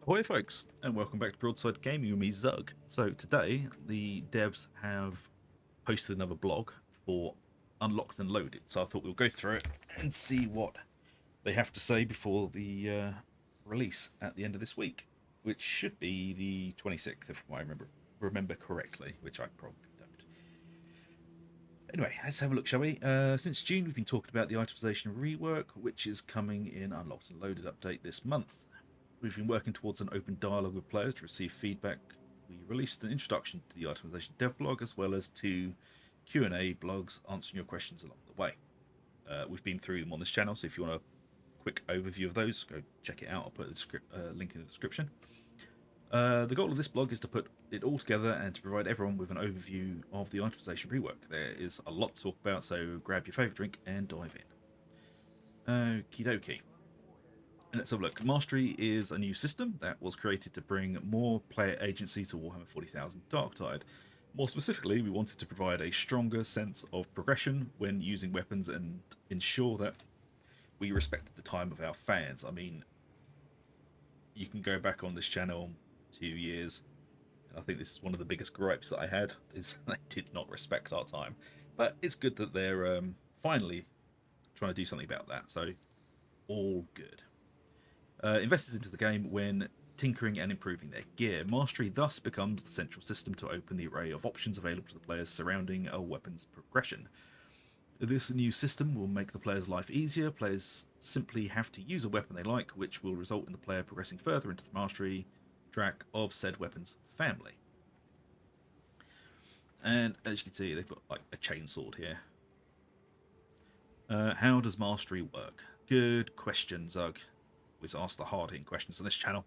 Ahoy folks, and welcome back to Broadside Gaming with me, Zug. So today, the devs have posted another blog for Unlocked and Loaded, so I thought we'll go through it and see what they have to say before the release at the end of this week, which should be the 26th, if I remember correctly, which I probably don't. Anyway, let's have a look, shall we? Since June, we've been talking about the itemization rework, which is coming in Unlocked and Loaded update this month. We've been working towards an open dialogue with players to receive feedback. We released an introduction to the Itemization dev blog as well as two Q&A blogs answering your questions along the way. We've been through them on this channel, so if you want a quick overview of those, go check it out. I'll put the link in the description. The goal of this blog is to put it all together and to provide everyone with an overview of the Itemization rework. There is a lot to talk about, so grab your favourite drink and dive in. Okie dokie. Let's have a look. Mastery is a new system that was created to bring more player agency to Warhammer 40,000 Darktide. More specifically, we wanted to provide a stronger sense of progression when using weapons and ensure that we respected the time of our fans. I mean, you can go back on this channel 2 years, and I think this is one of the biggest gripes that I had, is they did not respect our time. But it's good that they're finally trying to do something about that, so all good. Investors into the game when tinkering and improving their gear. Mastery thus becomes the central system to open the array of options available to the players surrounding a weapon's progression. This new system will make the player's life easier. Players simply have to use a weapon they like, which will result in the player progressing further into the mastery track of said weapon's family. And as you can see, they've got like a chainsword here. How does mastery work? Good question, Zug. Always ask the hard-hitting questions on this channel.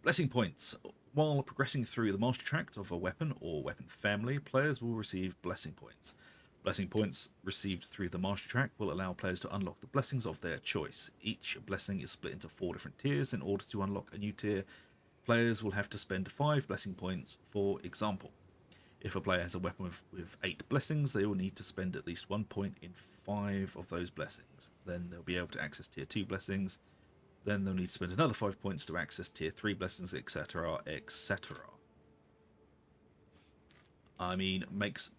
Blessing points. While progressing through the mastery tract of a weapon or weapon family, players will receive blessing points. Blessing points received through the mastery tract will allow players to unlock the blessings of their choice. Each blessing is split into 4 different tiers. In order to unlock a new tier, players will have to spend 5 blessing points, for example. If a player has a weapon with 8 blessings, they will need to spend at least 1 point in 5 of those blessings. Then they'll be able to access tier 2 blessings. Then they'll need to spend another 5 points to access tier 3 blessings, etc., etc. I mean, makes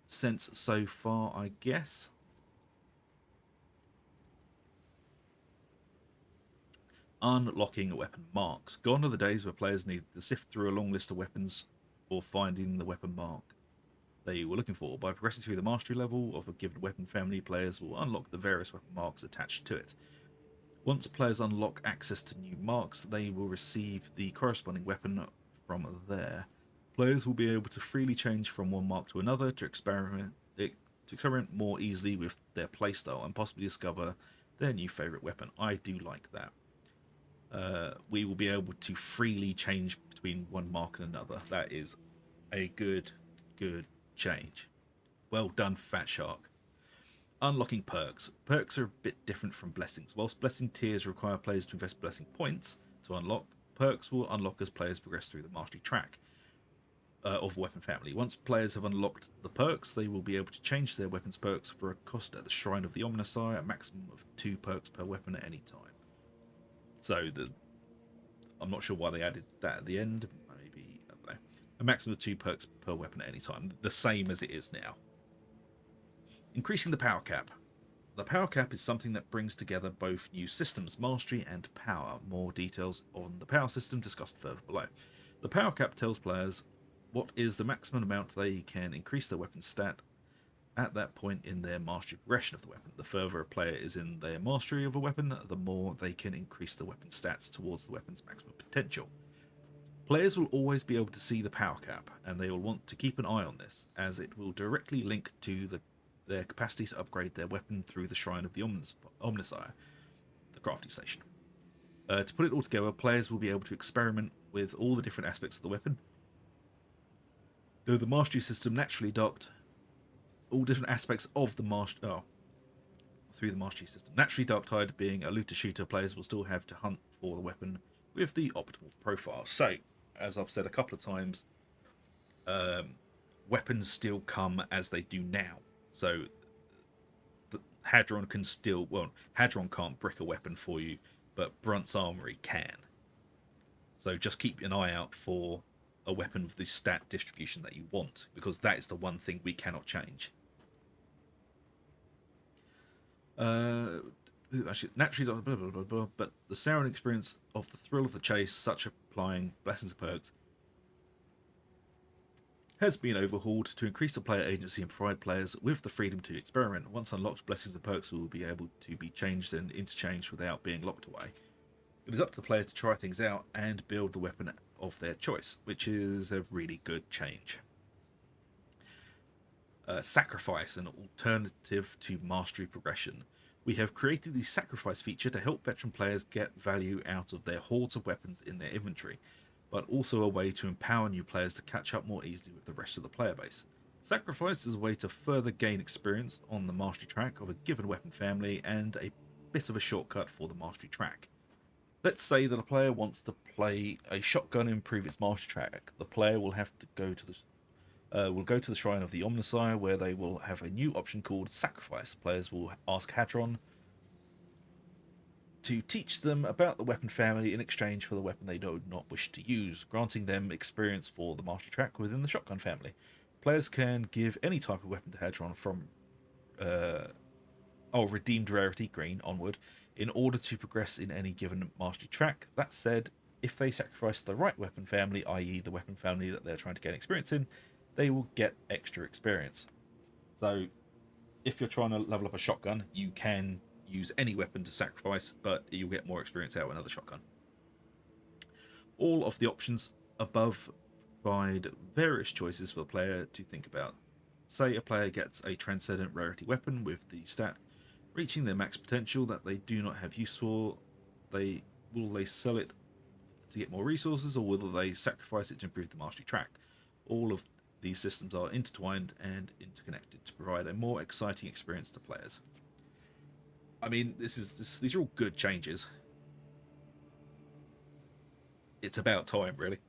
sense so far, I guess. Unlocking weapon marks. Gone are the days where players needed to sift through a long list of weapons or finding the weapon mark they were looking for. By progressing through the mastery level of a given weapon family, players will unlock the various weapon marks attached to it. Once players unlock access to new marks, they will receive the corresponding weapon from there. Players will be able to freely change from one mark to another to experiment more easily with their playstyle and possibly discover their new favourite weapon. I do like that. We will be able to freely change between one mark and another. That is a good change. Well done, Fat Shark. Unlocking perks. Perks are a bit different from blessings. Whilst blessing tiers require players to invest blessing points to unlock, perks will unlock as players progress through the mastery track of weapon family. Once players have unlocked the perks, they will be able to change their weapons perks for a cost at the Shrine of the Omnissiah, a maximum of 2 perks per weapon at any time. So I'm not sure why they added that at the end. Maybe, I don't know. A maximum of 2 perks per weapon at any time, the same as it is now. Increasing the power cap. The power cap is something that brings together both new systems, mastery and power. More details on the power system discussed further below. The power cap tells players what is the maximum amount they can increase their weapon stat at that point in their mastery progression of the weapon. The further a player is in their mastery of a weapon, the more they can increase the weapon stats towards the weapon's maximum potential. Players will always be able to see the power cap, and they will want to keep an eye on this, as it will directly link to their capacity to upgrade their weapon through the Shrine of the Omnissiah, the crafting station. To put it all together, players will be able to experiment with all the different aspects of the weapon. Though the mastery system naturally docked all different aspects of the through the mastery system. Naturally, Darktide being a looter shooter, players will still have to hunt for the weapon with the optimal profile. So, as I've said a couple of times, weapons still come as they do now. So, Hadron can Hadron can't brick a weapon for you, but Brunt's Armory can. So just keep an eye out for a weapon with the stat distribution that you want, because that is the one thing we cannot change. Actually, naturally, blah, blah, blah, blah, but the Sauron experience of the thrill of the chase, such applying blessings and perks, has been overhauled to increase the player agency and provide players with the freedom to experiment. Once unlocked, blessings and perks will be able to be changed and interchanged without being locked away. It is up to the player to try things out and build the weapon of their choice, which is a really good change. Sacrifice, an alternative to mastery progression. We have created the sacrifice feature to help veteran players get value out of their hordes of weapons in their inventory, but also a way to empower new players to catch up more easily with the rest of the player base. Sacrifice is a way to further gain experience on the mastery track of a given weapon family and a bit of a shortcut for the mastery track. Let's say that a player wants to play a shotgun and improve its mastery track. The player will have to go to the Shrine of the Omnissiah, where they will have a new option called Sacrifice. Players will ask Hadron to teach them about the weapon family in exchange for the weapon they do not wish to use, granting them experience for the mastery track within the shotgun family. Players can give any type of weapon to Hadron from redeemed rarity, green, onward, in order to progress in any given mastery track. That said, if they sacrifice the right weapon family, i.e. the weapon family that they're trying to gain experience in, they will get extra experience. So if you're trying to level up a shotgun, you can use any weapon to sacrifice, but you'll get more experience out of another shotgun. All of the options above provide various choices for the player to think about. Say a player gets a transcendent rarity weapon with the stat reaching their max potential that they do not have use for. Will they sell it to get more resources, or will they sacrifice it to improve the mastery track? All of these systems are intertwined and interconnected to provide a more exciting experience to players. I mean, these are all good changes. It's about time, really.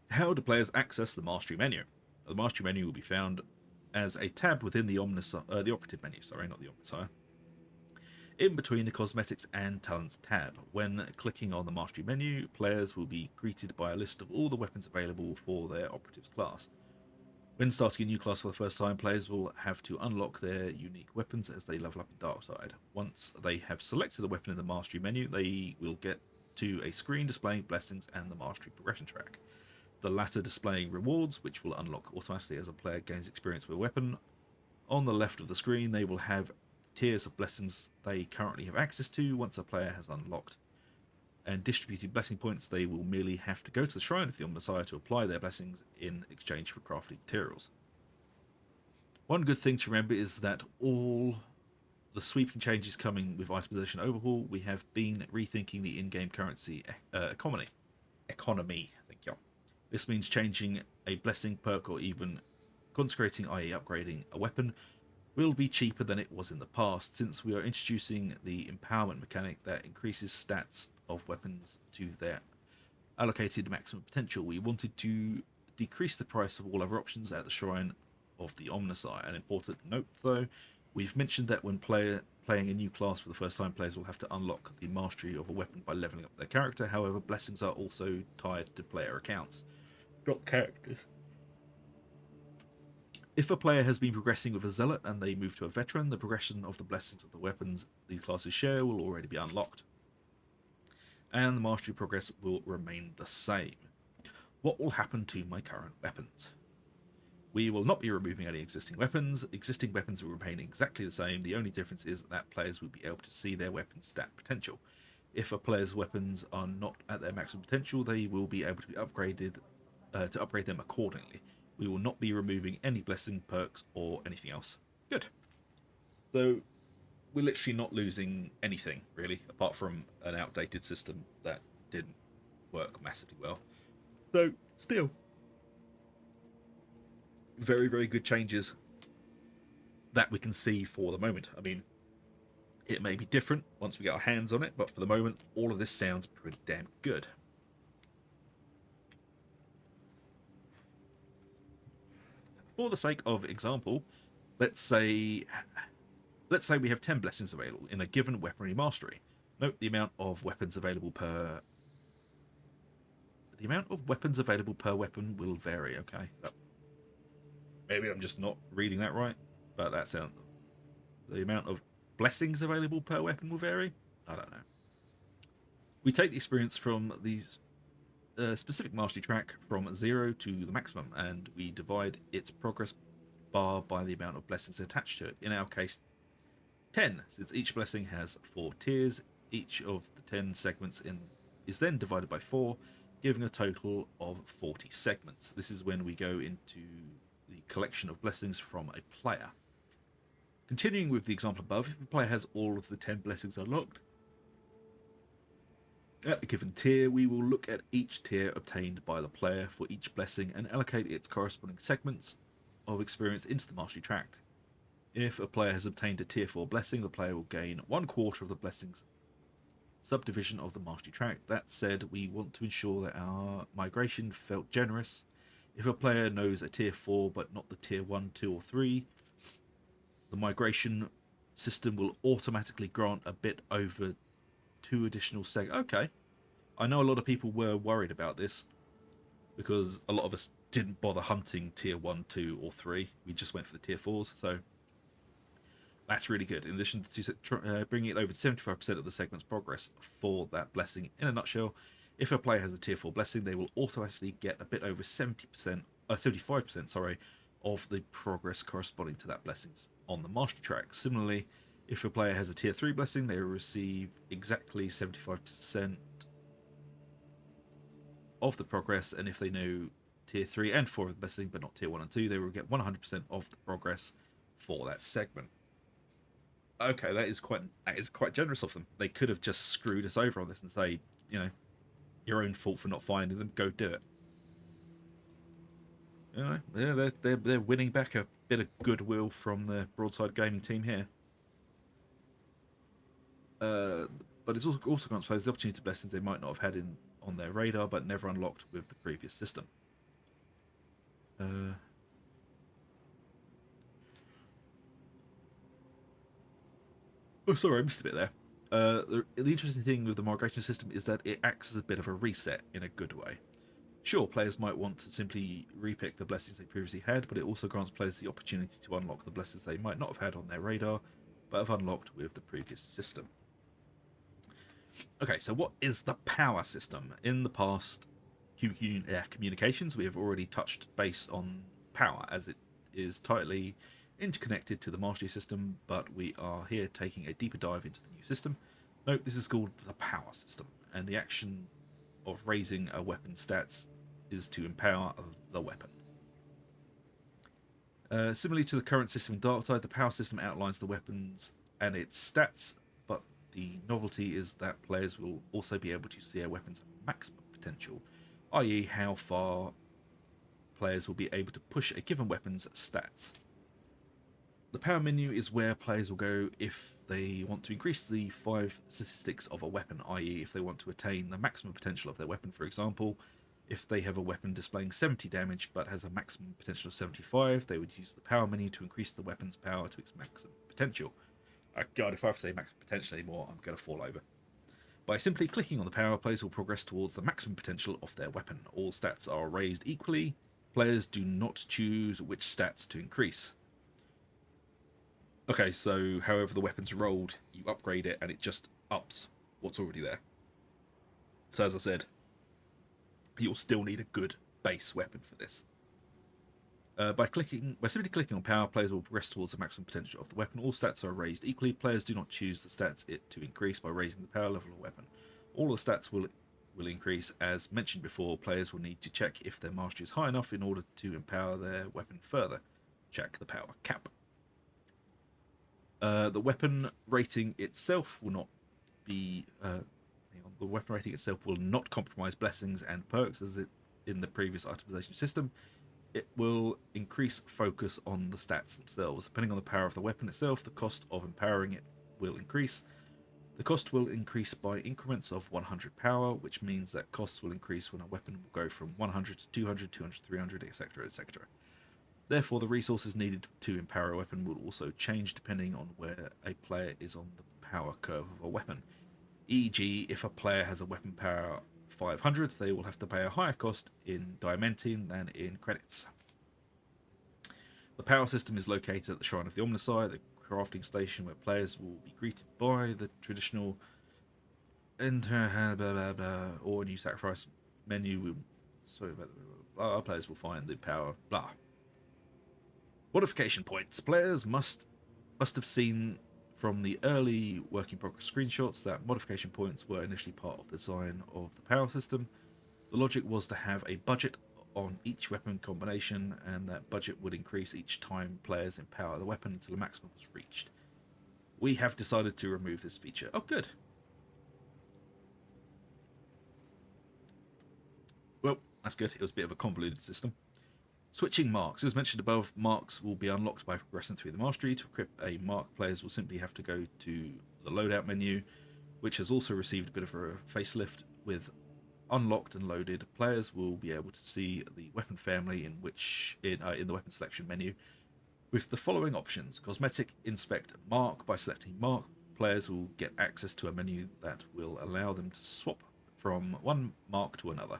How do players access the mastery menu? The mastery menu will be found as a tab within the operative menu. Sorry, not the Omnissiah. In between the Cosmetics and Talents tab. When clicking on the Mastery menu, players will be greeted by a list of all the weapons available for their Operatives class. When starting a new class for the first time, players will have to unlock their unique weapons as they level up in Darktide. Once they have selected a weapon in the Mastery menu, they will get to a screen displaying blessings and the Mastery progression track. The latter displaying rewards, which will unlock automatically as a player gains experience with a weapon. On the left of the screen, they will have tiers of blessings they currently have access to once a player has unlocked and distributed blessing points. They will merely have to go to the Shrine of the Omnissiah to apply their blessings in exchange for crafting materials. One good thing to remember is that all the sweeping changes coming with Itemization Overhaul, we have been rethinking the in-game currency economy. Thank you. This means changing a blessing, perk, or even consecrating, i.e. upgrading a weapon, will be cheaper than it was in the past, since we are introducing the empowerment mechanic that increases stats of weapons to their allocated maximum potential. We wanted to decrease the price of all other options at the Shrine of the Omnissiah. An important note, though, we've mentioned that when playing a new class for the first time, players will have to unlock the mastery of a weapon by leveling up their character. However, blessings are also tied to player accounts, not characters. If a player has been progressing with a zealot and they move to a veteran, the progression of the blessings of the weapons these classes share will already be unlocked, and the mastery progress will remain the same. What will happen to my current weapons? We will not be removing any existing weapons. Existing weapons will remain exactly the same. The only difference is that players will be able to see their weapons' stat potential. If a player's weapons are not at their maximum potential, they will be able to be upgraded to upgrade them accordingly. We will not be removing any blessing, perks, or anything else. Good. So we're literally not losing anything, really, apart from an outdated system that didn't work massively well. So, still, very, very good changes that we can see for the moment. I mean, it may be different once we get our hands on it, but for the moment, all of this sounds pretty damn good. For the sake of example, let's say we have 10 blessings available in a given weaponry mastery. Note the amount of weapons available per weapon will vary. Okay, maybe I'm just not reading that right, but that sounds the amount of blessings available per weapon will vary. I don't know. We take the experience from these specific mastery track from 0 to the maximum, and we divide its progress bar by the amount of blessings attached to it. In our case, 10, since each blessing has 4 tiers. Each of the 10 segments is then divided by 4, giving a total of 40 segments. This is when we go into the collection of blessings from a player. Continuing with the example above, if a player has all of the 10 blessings unlocked at a given tier, we will look at each tier obtained by the player for each blessing and allocate its corresponding segments of experience into the mastery tract. If a player has obtained a tier 4 blessing, the player will gain 1/4 of the blessing's subdivision of the mastery tract. That said, we want to ensure that our migration felt generous. If a player knows a tier 4 but not the tier 1, 2, or 3, the migration system will automatically grant a bit over 2 additional Okay. I know a lot of people were worried about this because a lot of us didn't bother hunting tier 1, 2, or 3. We just went for the tier 4s, so that's really good. In addition to bringing it over to 75% of the segment's progress for that blessing. In a nutshell, if a player has a tier 4 blessing, they will automatically get a bit over 75%, sorry, of the progress corresponding to that blessings on the mastery track. Similarly, if a player has a tier 3 blessing, they will receive exactly 75% of the progress, and if they know tier 3 and 4 of the blessing but not tier 1 and 2, they will get 100% of the progress for that segment. Okay, that is quite generous of them. They could have just screwed us over on this and say, your own fault for not finding them. Go do it. Yeah, they're winning back a bit of goodwill from the Broadside Gaming team here. But it's also grants players the opportunity to blessings they might not have had on their radar, but never unlocked with the previous system. Oh, sorry, I missed a bit there. The interesting thing with the migration system is that it acts as a bit of a reset in a good way. Sure, players might want to simply repick the blessings they previously had, but it also grants players the opportunity to unlock the blessings they might not have had on their radar, but have unlocked with the previous system. Okay, so what is the power system? In the past communications, we have already touched base on power, as it is tightly interconnected to the mastery system, but we are here taking a deeper dive into the new system. Note, this is called the power system, and the action of raising a weapon's stats is to empower the weapon. Similarly to the current system in Darktide, the power system outlines the weapons and its stats, but the novelty is that players will also be able to see a weapon's maximum potential, i.e. how far players will be able to push a given weapon's stats. The power menu is where players will go if they want to increase the 5 statistics of a weapon, i.e. if they want to attain the maximum potential of their weapon. For example, if they have a weapon displaying 70 damage but has a maximum potential of 75, they would use the power menu to increase the weapon's power to its maximum potential. Oh God, if I have to say maximum potential anymore, I'm going to fall over. By simply clicking on the power, players will progress towards the maximum potential of their weapon. All stats are raised equally. Players do not choose which stats to increase. Okay, so however the weapon's rolled, you upgrade it and it just ups what's already there. So as I said, you'll still need a good base weapon for this. By simply clicking on power, players will progress towards the maximum potential of the weapon. All stats are raised equally. Players do not choose the stats to increase by raising the power level of the weapon. All the stats will increase. As mentioned before, players will need to check if their mastery is high enough in order to empower their weapon further. Check the power cap. The weapon rating itself will not be. The weapon rating itself will not compromise blessings and perks as it in the previous itemization system. It will increase focus on the stats themselves. Depending on the power of the weapon itself, the cost of empowering it will increase. The cost will increase by increments of 100 power, which means that costs will increase when a weapon will go from 100 to 200, 200 to 300, etc., etc. Therefore, the resources needed to empower a weapon will also change depending on where a player is on the power curve of a weapon. E.g., if a player has a weapon power 500, they will have to pay a higher cost in diamantine than in credits. The power system is located at the Shrine of the Omnissiah, the crafting station where players will be greeted by the traditional enter blah blah blah or new sacrifice menu. So our players will find the power blah. Modification points. Players must have seen from the early work in progress screenshots that modification points were initially part of the design of the power system. The logic was to have a budget on each weapon combination, and that budget would increase each time players empower the weapon until a maximum was reached. We have decided to remove this feature. Oh, good. Well, that's good. It was a bit of a convoluted system. Switching marks. As mentioned above, marks will be unlocked by progressing through the mastery. To equip a mark, players will simply have to go to the loadout menu, which has also received a bit of a facelift. With unlocked and loaded, players will be able to see the weapon family in the weapon selection menu with the following options: cosmetic, inspect, mark. By selecting mark, players will get access to a menu that will allow them to swap from one mark to another.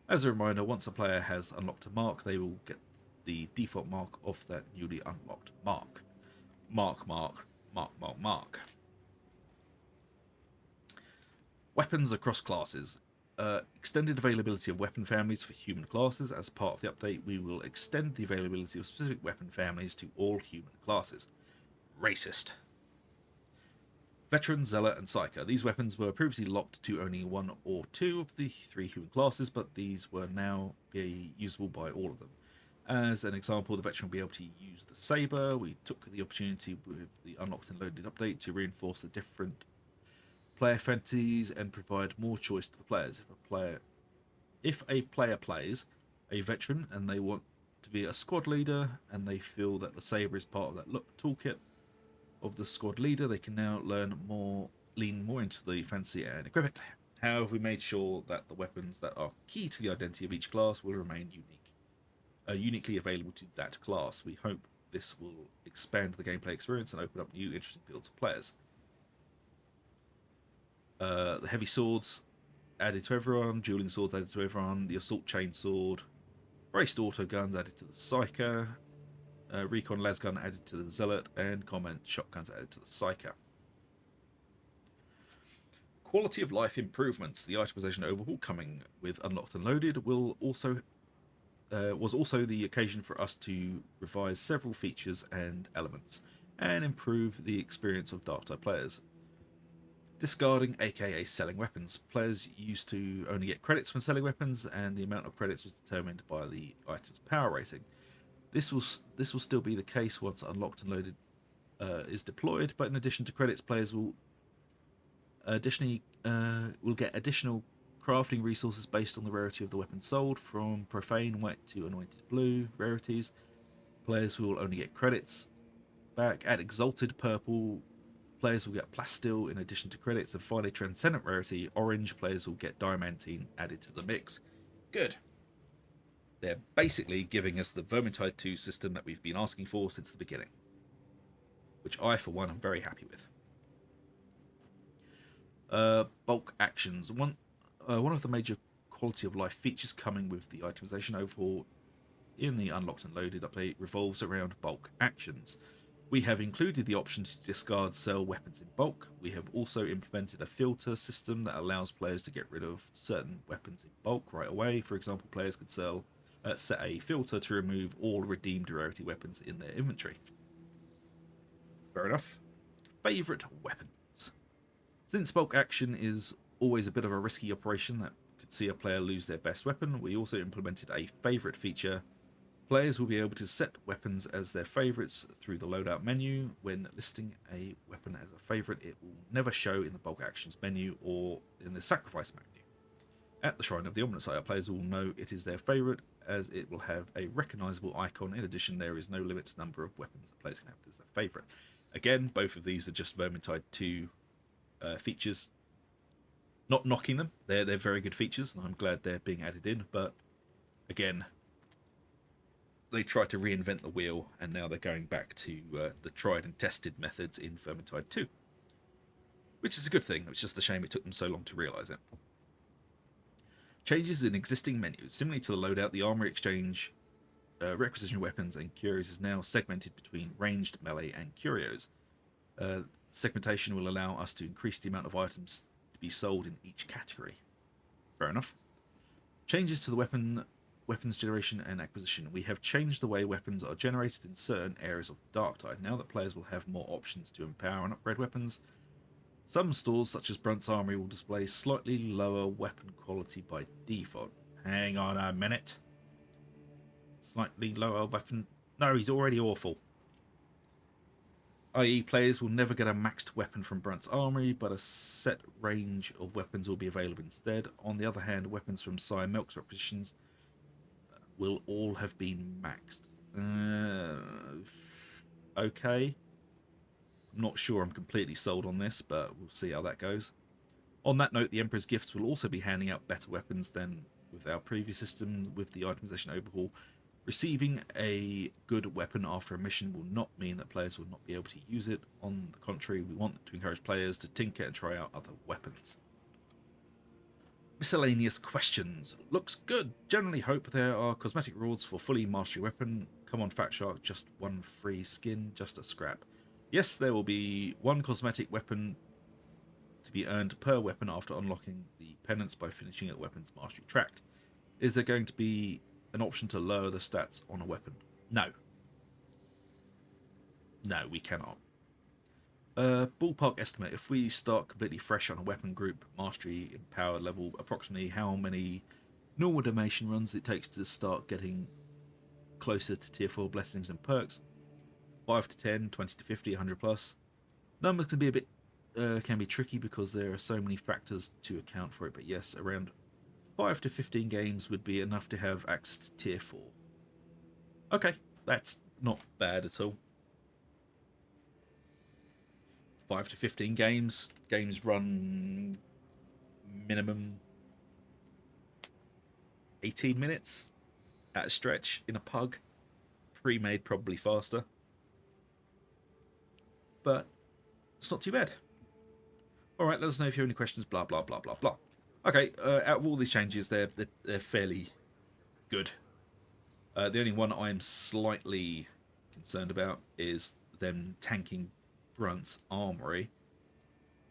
As a reminder, once a player has unlocked a mark, they will get the default mark of that newly unlocked mark. Mark. Weapons across classes. Extended availability of weapon families for human classes. As part of the update, we will extend the availability of specific weapon families to all human classes. Racist. Veteran, Zealot, and Psyker. These weapons were previously locked to only one or two of the three human classes, but these will now be usable by all of them. As an example, the Veteran will be able to use the Saber. We took the opportunity with the Unlocked and Loaded update to reinforce the different player fantasies and provide more choice to the players. If a player plays a Veteran and they want to be a squad leader and they feel that the Saber is part of that toolkit of the squad leader, they can now lean more into the fancy and equip it. However, we made sure that the weapons that are key to the identity of each class will remain uniquely available to that class. We hope this will expand the gameplay experience and open up new interesting fields of players. The heavy swords added to everyone, dueling swords added to everyone, the assault chainsword, braced auto guns added to the Psyker, recon lasgun added to the Zealot, and combat shotguns added to the Psyker. Quality of life improvements. The itemization overhaul coming with Unlocked and Loaded was also the occasion for us to revise several features and elements and improve the experience of Darktide players. Discarding, aka selling weapons. Players used to only get credits when selling weapons, and the amount of credits was determined by the item's power rating. This will still be the case once Unlocked and Loaded is deployed, but in addition to credits, players will get additional crafting resources based on the rarity of the weapon sold, from profane white to anointed blue rarities. Players will only get credits back. At exalted purple, players will get plasteel in addition to credits, and finally transcendent rarity orange, players will get diamantine added to the mix. Good. They're basically giving us the Vermintide 2 system that we've been asking for since the beginning, which I, for one, am very happy with. Bulk actions. One of the major quality of life features coming with the itemization overhaul in the Unlocked and Loaded update revolves around bulk actions. We have included the option to discard sell weapons in bulk. We have also implemented a filter system that allows players to get rid of certain weapons in bulk right away. For example, players could set a filter to remove all redeemed rarity weapons in their inventory. Fair enough. Favourite weapons. Since bulk action is always a bit of a risky operation that could see a player lose their best weapon, we also implemented a favourite feature. Players will be able to set weapons as their favourites through the loadout menu. When listing a weapon as a favourite, it will never show in the bulk actions menu or in the sacrifice menu. At the Shrine of the Omnissiah, players will know it is their favourite, as it will have a recognisable icon. In addition, there is no limit to the number of weapons that players can have as their favourite. Again, both of these are just Vermintide 2 features. Not knocking them, they're very good features, and I'm glad they're being added in, but again, they tried to reinvent the wheel, and now they're going back to the tried and tested methods in Vermintide 2. which is a good thing. It's just a shame it took them so long to realise it. Changes in existing menus. Similarly to the loadout, the armory exchange, requisition weapons and curios is now segmented between ranged, melee, and curios. Segmentation will allow us to increase the amount of items to be sold in each category. Fair enough. Changes to the weapons generation and acquisition. We have changed the way weapons are generated in certain areas of Darktide. Now that players will have more options to empower and upgrade weapons, some stores, such as Brunt's Armory, will display slightly lower weapon quality by default. Hang on a minute. Slightly lower weapon... No, he's already awful. I.e. players will never get a maxed weapon from Brunt's Armory, but a set range of weapons will be available instead. On the other hand, weapons from Sire Melk's requisitions will all have been maxed. Okay. I'm not sure I'm completely sold on this, but we'll see how that goes. On that note, the Emperor's Gifts will also be handing out better weapons than with our previous system with the itemization overhaul. Receiving a good weapon after a mission will not mean that players will not be able to use it. On the contrary, we want to encourage players to tinker and try out other weapons. Miscellaneous questions. Looks good. Generally hope there are cosmetic rewards for fully mastery weapon. Come on, Fat Shark, just one free skin, just a scrap. Yes, there will be one cosmetic weapon to be earned per weapon after unlocking the penance by finishing a weapon's mastery tract. Is there going to be an option to lower the stats on a weapon? No. No, we cannot. Ballpark estimate. If we start completely fresh on a weapon group, mastery and power level, approximately how many normal donation runs it takes to start getting closer to tier 4 blessings and perks? 5 to 10, 20 to 50, 100 plus. Numbers can be a bit can be tricky because there are so many factors to account for it, but yes, around 5 to 15 games would be enough to have access to tier 4. Okay, that's not bad at all. 5 to 15 games. Games run minimum 18 minutes at a stretch in a pug. Pre-made probably faster. But it's not too bad. Alright, let us know if you have any questions, blah, blah, blah, blah, blah. Okay, out of all these changes, they're fairly good. The only one I'm slightly concerned about is them tanking Brunt's Armory.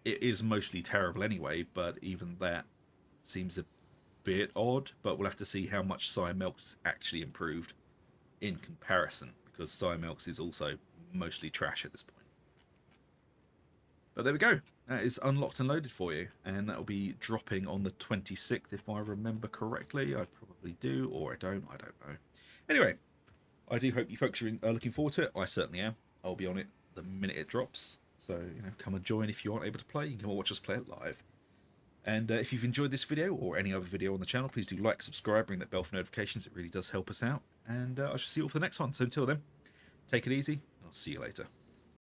It is mostly terrible anyway, but even that seems a bit odd. But we'll have to see how much Sire Melk's actually improved in comparison, because Sire Melk's is also mostly trash at this point. But there we go. That is unlocked and loaded for you, and that will be dropping on the 26th if I remember correctly. I probably do, or I don't know. Anyway, I do hope you folks are looking forward to it. I certainly am. I'll be on it the minute it drops, so come and join if you aren't able to play. You can come and watch us play it live. And if you've enjoyed this video or any other video on the channel, please do like, subscribe, ring that bell for notifications. It really does help us out, and I shall see you all for the next one. So until then, take it easy, and I'll see you later.